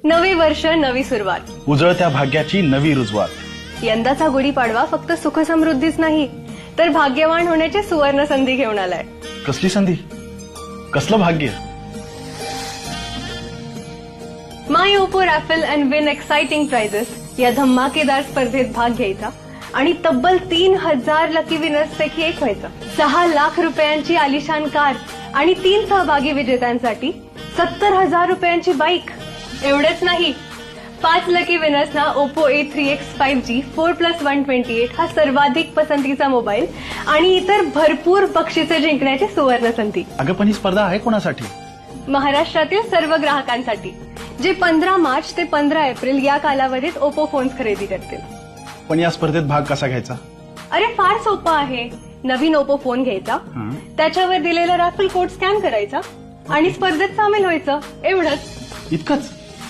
नवी वर्ष नवी सुरुवात, उजळत्या भाग्याची नवी रुजवात. यंदाचा गुढीपाडवा फक्त सुखसमृद्धीच नाही तर भाग्यवान होण्याची सुवर्ण संधी घेऊन आलाय. कसली संधी, कसलं भाग्य. My Oppo raffle and win exciting prizes या धमाकेदार स्पर्धेत भाग घ्यायचा आणि तब्बल 3000 लकी विनर्स पैकी एक व्हायचं. 6 लाख रुपयांची आलिशान कार आणि 3 सहभागी विजेत्यांसाठी 70,000 रुपयांची बाईक. एवढंच नाही, 5 लकी विनर्सना ओप्पो A3X 5G 4+128 हा सर्वाधिक पसंतीचा मोबाईल आणि इतर भरपूर बक्षिसे जिंकण्याची सुवर्ण संधी. अगं पण ही स्पर्धा आहे कोणासाठी? महाराष्ट्रातील सर्व ग्राहकांसाठी जे 15 मार्च ते 15 एप्रिल या कालावधीत ओप्पो फोन्स खरेदी करतील. पण या स्पर्धेत भाग कसा घ्यायचा? अरे फार सोपं आहे. नवीन ओप्पो फोन घ्यायचा, त्याच्यावर दिलेला रॅफल कोड स्कॅन करायचा आणि स्पर्धेत सामील व्हायचं. एवढंच. इतकंच?